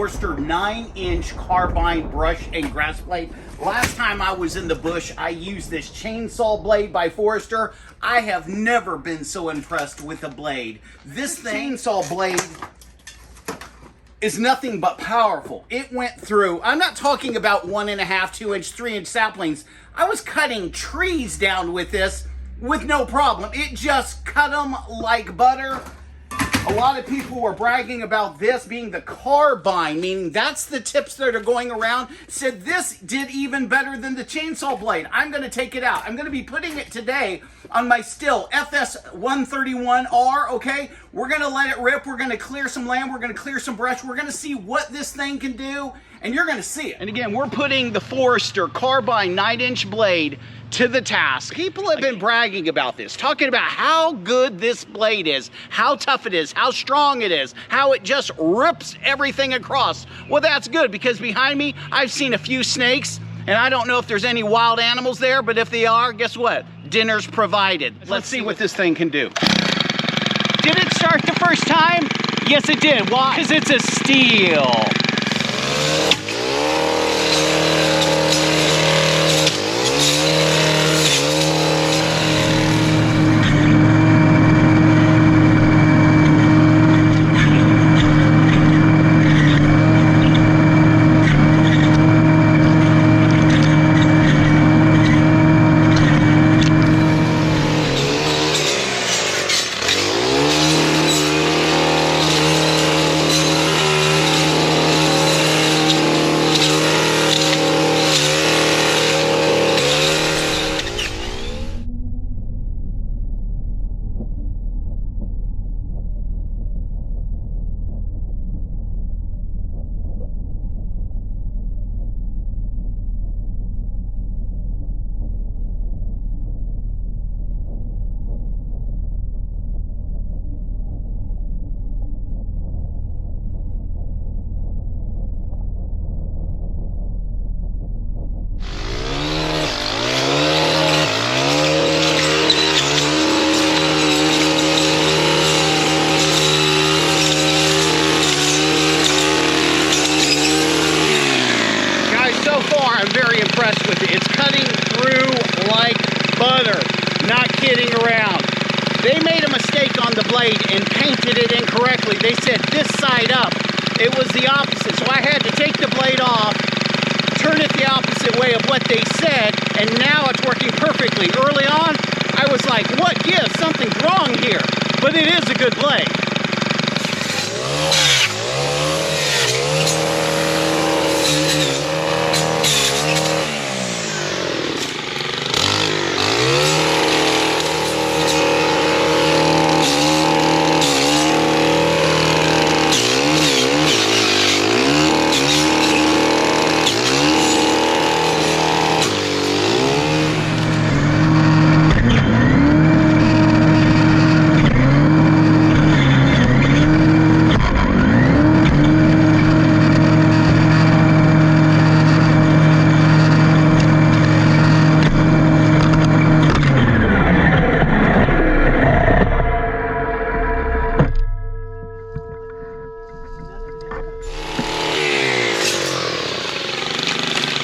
Forester 9-inch carbide brush and grass blade. Last time I was in the bush, I used this chainsaw blade by Forester. I have never been so impressed with the blade. This chainsaw blade is nothing but powerful. It went through, I'm not talking about 1.5, 2-inch, 3-inch saplings. I was cutting trees down with this with no problem. It just cut them like butter. A lot of people were bragging about this being the carbide, meaning that's the tips that are going around. Said this did even better than the chainsaw blade. I'm going to take it out. I'm going to be putting it today on my Stihl FS131R, okay? We're going to let it rip. We're going to clear some land. We're going to clear some brush. We're going to see what this thing can do, and you're going to see it. And again, we're putting the Forester carbide 9-inch blade to the task. People have been bragging about this, talking about how good this blade is, how tough it is, how strong it is, how it just rips everything across. Well, that's good, because behind me, I've seen a few snakes, and I don't know if there's any wild animals there, but if they are, guess what? Dinner's provided. Let's see what this thing can do. Did it start the first time? Yes, it did. Why? Because it's a Stihl. I'm very impressed with it. It's cutting through like butter, not kidding around. They made a mistake on the blade and painted it incorrectly. They said this side up. It was the opposite, so I had to take the blade off, turn it the opposite way of what they said, and now it's working perfectly. Early on, I was like, what gives? Something's wrong here. But it is a good blade.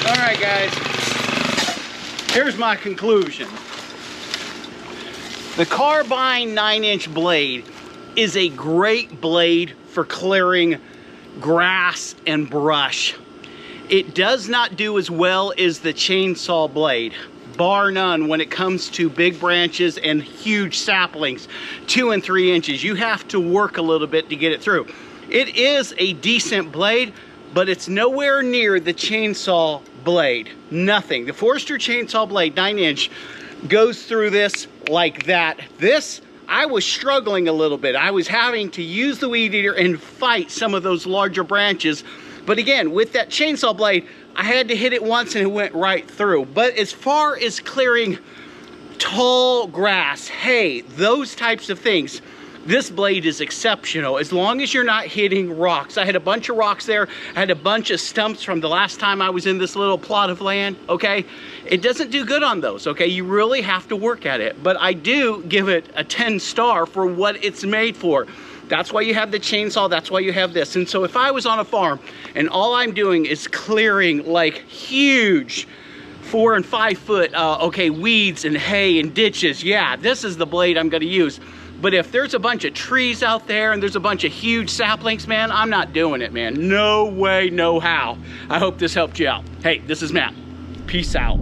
Alright guys, here's my conclusion. The Carbide 9-inch blade is a great blade for clearing grass and brush. It does not do as well as the chainsaw blade, bar none, when it comes to big branches and huge saplings, 2 and 3 inches. You have to work a little bit to get it through. It is a decent blade, but it's nowhere near the chainsaw blade. Nothing. The Forester chainsaw blade 9-inch goes through this like that. This, I was struggling a little bit. I was having to use the weed eater and fight some of those larger branches. But again, with that chainsaw blade, I had to hit it once and it went right through. But as far as clearing tall grass, hay, those types of things, this blade is exceptional as long as you're not hitting rocks. I had a bunch of rocks there. I had a bunch of stumps from the last time I was in this little plot of land, okay? It doesn't do good on those, okay? You really have to work at it. But I do give it a 10 star for what it's made for. That's why you have the chainsaw, that's why you have this. And so if I was on a farm and all I'm doing is clearing like huge 4 and 5 foot, weeds and hay and ditches, yeah, this is the blade I'm gonna use. But if there's a bunch of trees out there and there's a bunch of huge saplings, man, I'm not doing it, man. No way, no how. I hope this helped you out. Hey, this is Matt. Peace out.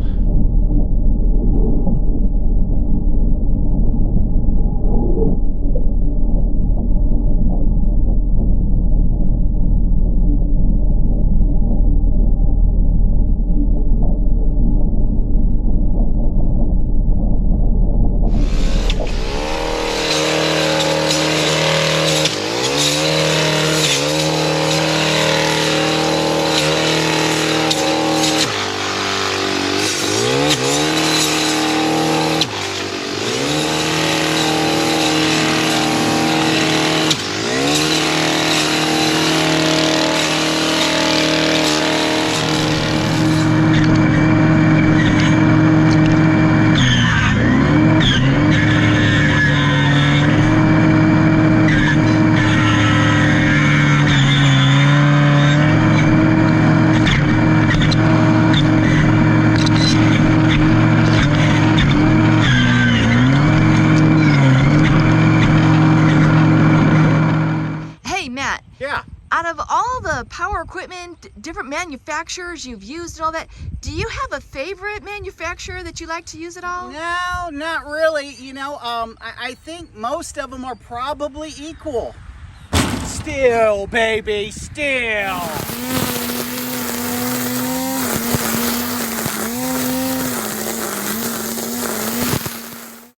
Out of all the power equipment, different manufacturers you've used and all that, do you have a favorite manufacturer that you like to use at all? No, not really. You know, I think most of them are probably equal. Stihl, baby, Stihl.